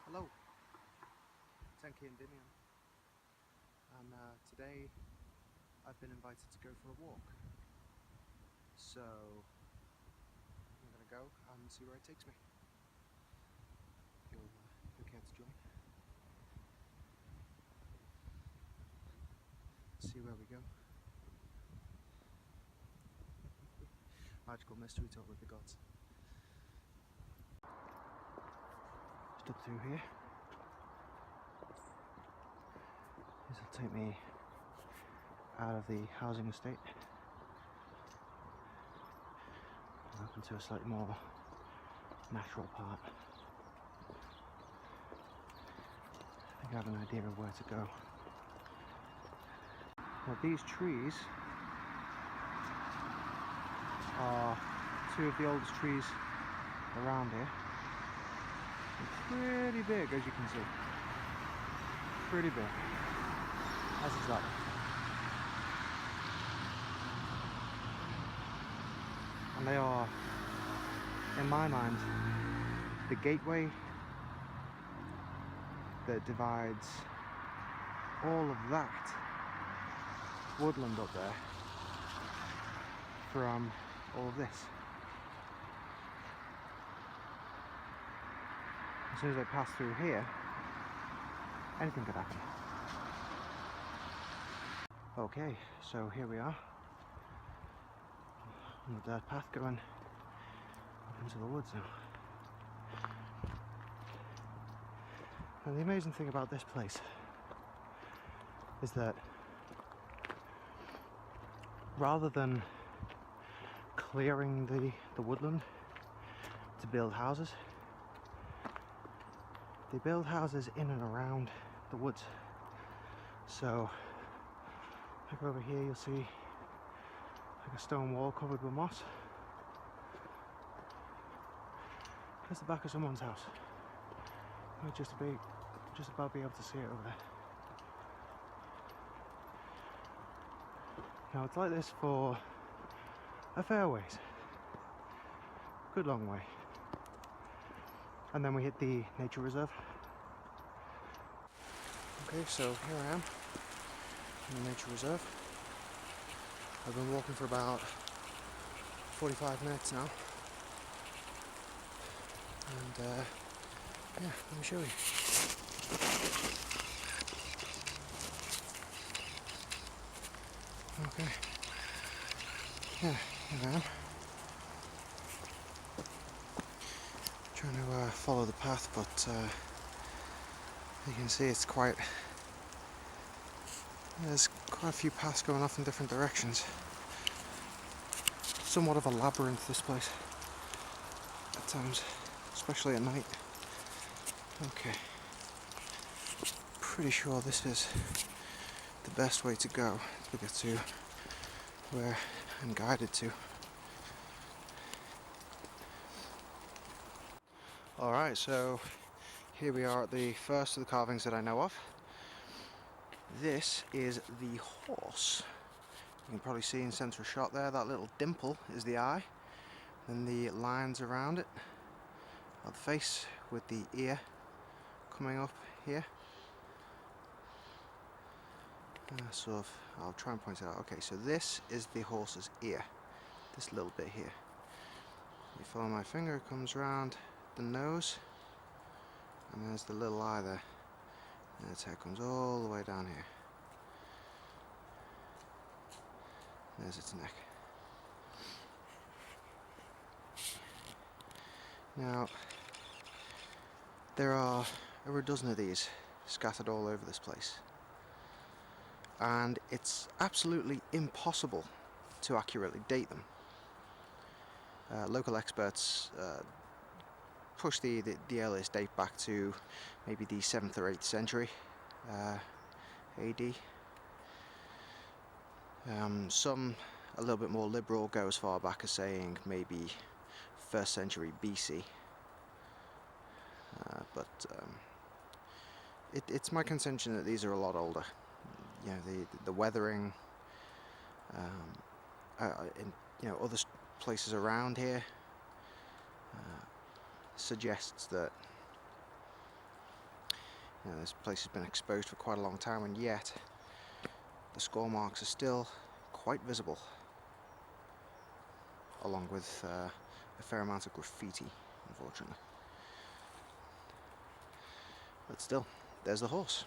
Hello, it's Enki and Dimian, and today I've been invited to go for a walk, so I'm going to go and see where it takes me. If you'll care to join, see where we go. Magical mystery tour with the gods. Just up through here. This will take me out of the housing estate and up into a slightly more natural part. I think I have an idea of where to go. Now these trees are two of the oldest trees around here. They're pretty big, as you can see. Pretty big. As is that one. And they are, in my mind, the gateway that divides all of that woodland up there from all of this. As soon as I pass through here, anything could happen. Okay, so here we are on the dirt path going up into the woods now. And the amazing thing about this place is that rather than clearing the woodland to build houses, they build houses in and around the woods. So like over here you'll see like a stone wall covered with moss. That's the back of someone's house. Might just about be able to see it over there. Now it's like this for a fair ways. Good long way. And then we hit the nature reserve. Okay, so here I am in the nature reserve. I've been walking for about 45 minutes now. And yeah, let me show you. Okay. Yeah, here I am. Trying to follow the path, but you can see it's there's quite a few paths going off in different directions. Somewhat of a labyrinth, this place, at times, especially at night. Okay. Pretty sure this is the best way to go to get to where I'm guided to. Alright, so here we are at the first of the carvings that I know of. This is the horse. You can probably see in centre of shot there, that little dimple is the eye. Then the lines around it are the face with the ear coming up here. I'll try and point it out. Okay, so this is the horse's ear, this little bit here. You follow my finger, it comes round the nose, and there's the little eye there. And its head comes all the way down here. There's its neck. Now, there are over a dozen of these scattered all over this place. And it's absolutely impossible to accurately date them. Local experts push the earliest date back to maybe the 7th or 8th century AD. Some a little bit more liberal go as far back as saying maybe 1st century BC. But it's my contention that these are a lot older. You know, the weathering in other places around here suggests that This place has been exposed for quite a long time, and yet the score marks are still quite visible, along with a fair amount of graffiti, unfortunately. But still, there's the horse.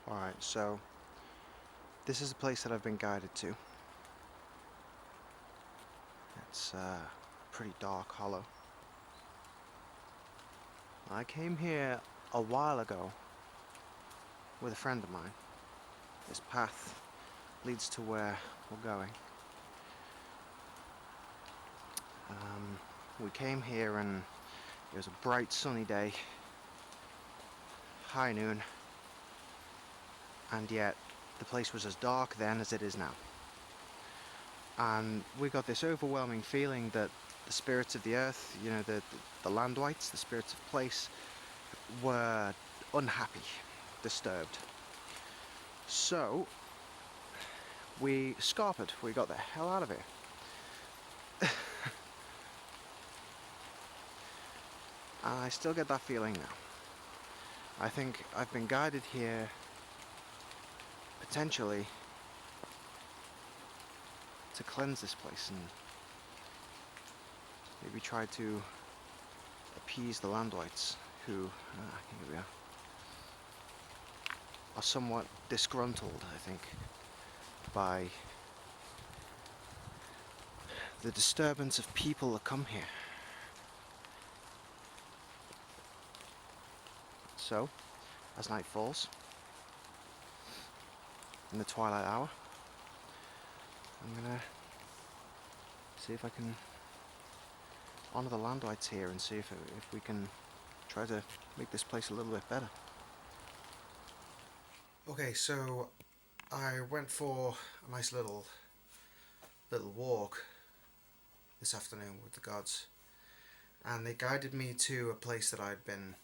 Alright, so this is the place that I've been guided to. It's a pretty dark hollow. I came here a while ago with a friend of mine. This path leads to where we're going. We came here and it was a bright sunny day, high noon, and yet the place was as dark then as it is now. And we got this overwhelming feeling that the spirits of the earth, the land wights, the spirits of place, were unhappy, disturbed. So we scarpered, we got the hell out of here. And I still get that feeling now. I think I've been guided here potentially to cleanse this place and maybe try to appease the landwights who, here we are somewhat disgruntled, I think, by the disturbance of people that come here. So, as night falls, in the twilight hour, I'm gonna see if I can honour the landwights here and see if we can try to make this place a little bit better. Okay, so I went for a nice little walk this afternoon with the gods, and they guided me to a place that I'd been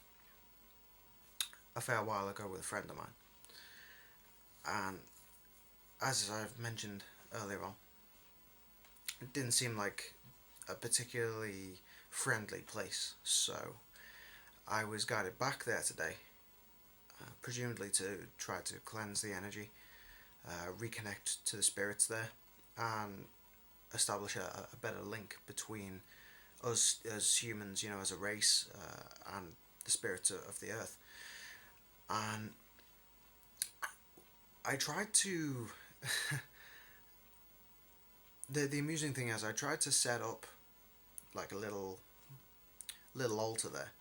a fair while ago with a friend of mine. And as I've mentioned earlier on, it didn't seem like a particularly friendly place, so I was guided back there today, presumably to try to cleanse the energy, reconnect to the spirits there, and establish a better link between us as humans, as a race, and the spirits of the earth. And I tried to the amusing thing is I tried to set up like a little altar there,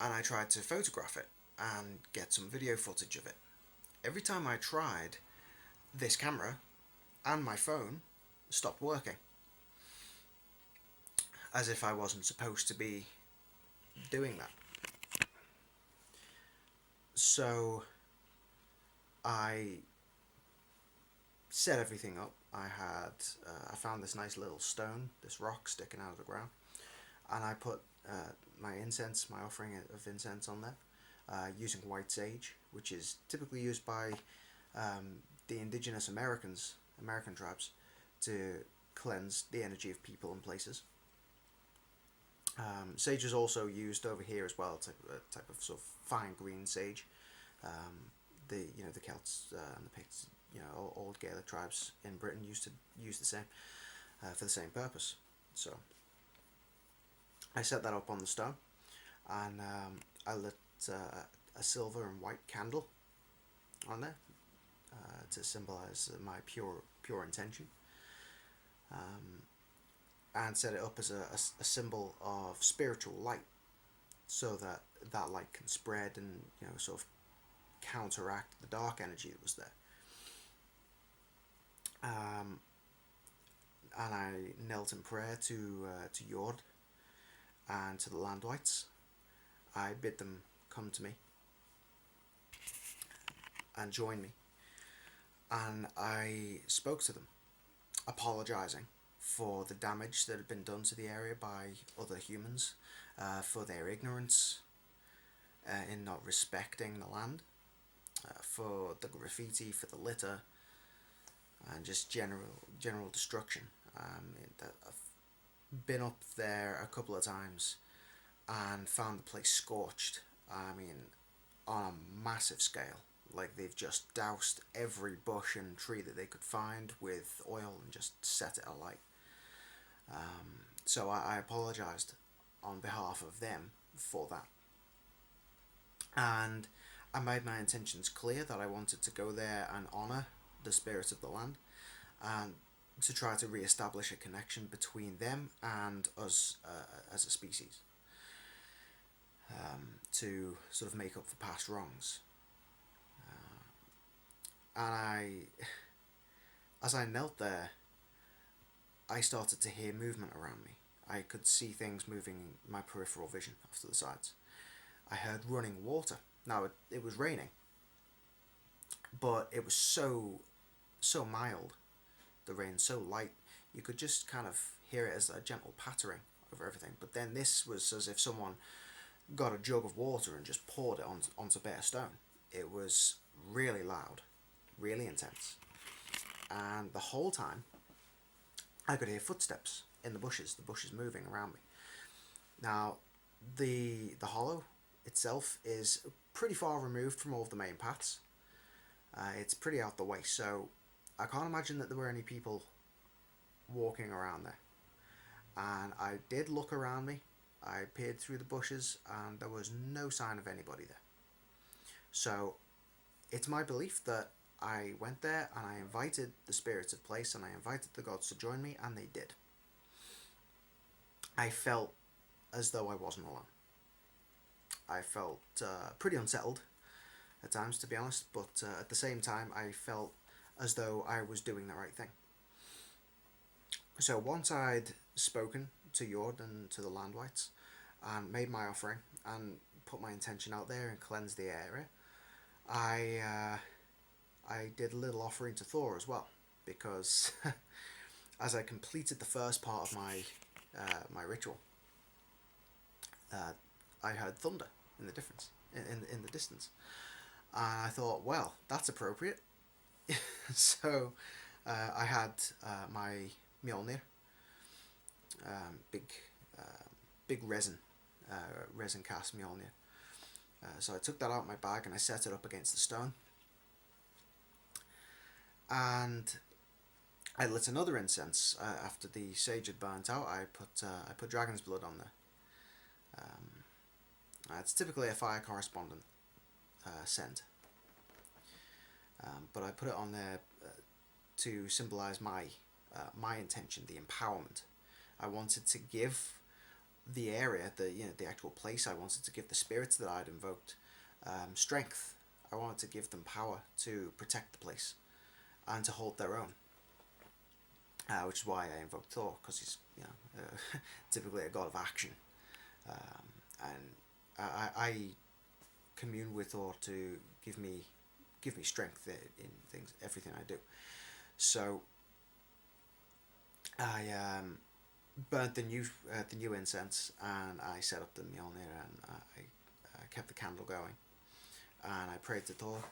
and I tried to photograph it and get some video footage of it. Every time I tried, this camera and my phone stopped working, as if I wasn't supposed to be doing that. So I set everything up. I found this nice little stone, this rock sticking out of the ground, and I put my offering of incense on there, using white sage, which is typically used by the indigenous American tribes to cleanse the energy of people and places. Sage is also used over here as well, type of sort of fine green sage. The Celts and the Picts, old Gaelic tribes in Britain used to use the same for the same purpose. So I set that up on the stone, and I lit a silver and white candle on there to symbolize my pure intention, and set it up as a symbol of spiritual light, so that light can spread and sort of counteract the dark energy that was there. And I knelt in prayer to Yord and to the landwights. I bid them come to me and join me, and I spoke to them, apologising for the damage that had been done to the area by other humans, for their ignorance in not respecting the land, for the graffiti, for the litter, and just general destruction. I've been up there a couple of times and found the place scorched. I mean, on a massive scale. Like they've just doused every bush and tree that they could find with oil and just set it alight. So I apologised on behalf of them for that. And I made my intentions clear that I wanted to go there and honour the spirits of the land and to try to re-establish a connection between them and us as a species, to sort of make up for past wrongs. And as I knelt there, I started to hear movement around me. I could see things moving in my peripheral vision off to the sides. I heard running water. Now it was raining, but it was so mild. The rain so light, you could just kind of hear it as a gentle pattering over everything. But then this was as if someone got a jug of water and just poured it onto bare stone. It was really loud, really intense, and the whole time I could hear footsteps in the bushes moving around me. Now, the hollow itself is pretty far removed from all of the main paths. It's pretty out the way, so I can't imagine that there were any people walking around there. And I did look around me. I peered through the bushes, and there was no sign of anybody there. So it's my belief that I went there and I invited the spirits of place and I invited the gods to join me, and they did. I felt as though I wasn't alone. I felt pretty unsettled at times, to be honest, but at the same time, I felt as though I was doing the right thing. So once I'd spoken to Yord and to the Landwights and made my offering and put my intention out there and cleansed the area, I did a little offering to Thor as well, because as I completed the first part of my ritual, I heard thunder in the difference in the distance, and I thought, well, that's appropriate. So I had my Mjolnir, big big resin cast Mjolnir. So I took that out of my bag and I set it up against the stone, and I lit another incense after the sage had burnt out. I put dragon's blood on there. It's typically a fire correspondent scent, but I put it on there to symbolise my intention, the empowerment. I wanted to give the area, the actual place. I wanted to give the spirits that I'd invoked strength. I wanted to give them power to protect the place and to hold their own. Which is why I invoked Thor, because he's typically a god of action, and I commune with Thor to give me strength in things, everything I do. So I burnt the new incense, and I set up the Mjolnir, and I kept the candle going, and I prayed to Thor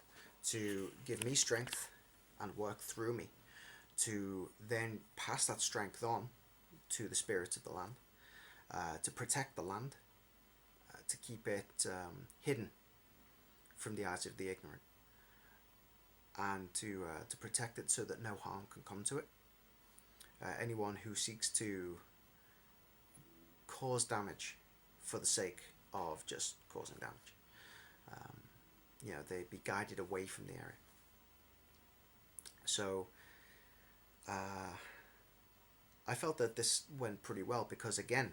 to give me strength and work through me to then pass that strength on to the spirits of the land, to protect the land, to keep it hidden from the eyes of the ignorant, and to protect it so that no harm can come to it. Anyone who seeks to cause damage for the sake of just causing damage, they'd be guided away from the area. So I felt that this went pretty well, because again,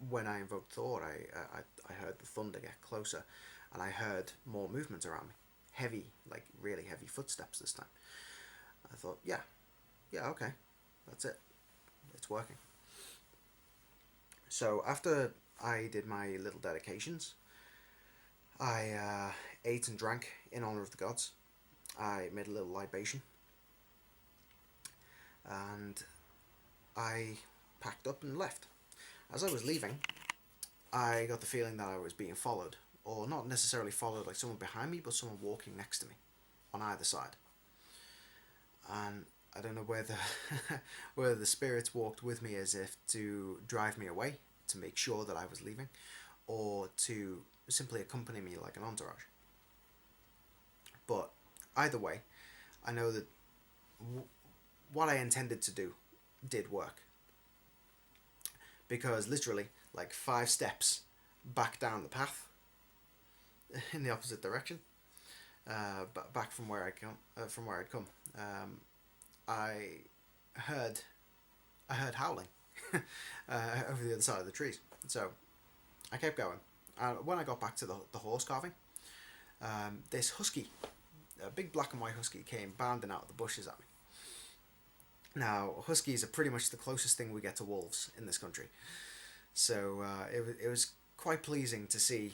when I invoked Thor, I heard the thunder get closer, and I heard more movement around me, heavy, like really heavy footsteps this time. I thought, yeah, okay, that's it, it's working. So after I did my little dedications, I ate and drank in honor of the gods. I made a little libation, and I packed up and left. As I was leaving, I got the feeling that I was being followed, or not necessarily followed like someone behind me, but someone walking next to me on either side. And I don't know whether whether the spirits walked with me as if to drive me away, to make sure that I was leaving, or to simply accompany me like an entourage. But either way, I know that what I intended to do did work, because literally like 5 steps back down the path in the opposite direction, back from where I'd come, I heard howling over the other side of the trees. So I kept going. When I got back to the horse carving, this husky, a big black and white husky, came bounding out of the bushes at me. Now, huskies are pretty much the closest thing we get to wolves in this country. So it was quite pleasing to see,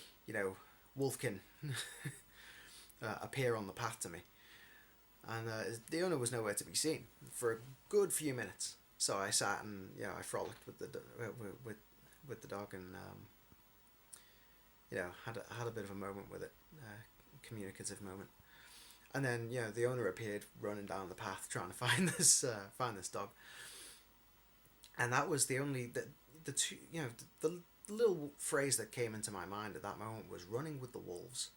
wolfkin appear on the path to me. And the owner was nowhere to be seen for a good few minutes. So I sat and I frolicked with the dog, and had a bit of a moment with it, communicative moment. And then the owner appeared running down the path trying to find this dog. And that was the only the two the little phrase that came into my mind at that moment was running with the wolves.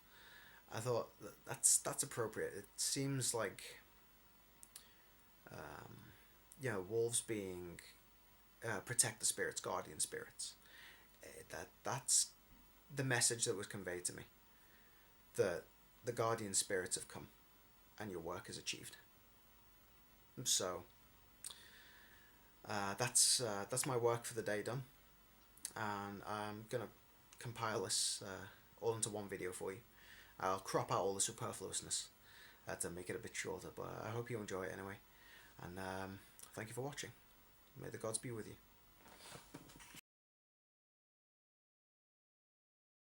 I thought that's appropriate. It seems like wolves being protect the spirits, guardian spirits. That's the message that was conveyed to me. That the guardian spirits have come, and your work is achieved. So that's my work for the day done, and I'm gonna compile this all into one video for you. I'll crop out all the superfluousness to make it a bit shorter, but I hope you enjoy it anyway. And thank you for watching. May the gods be with you.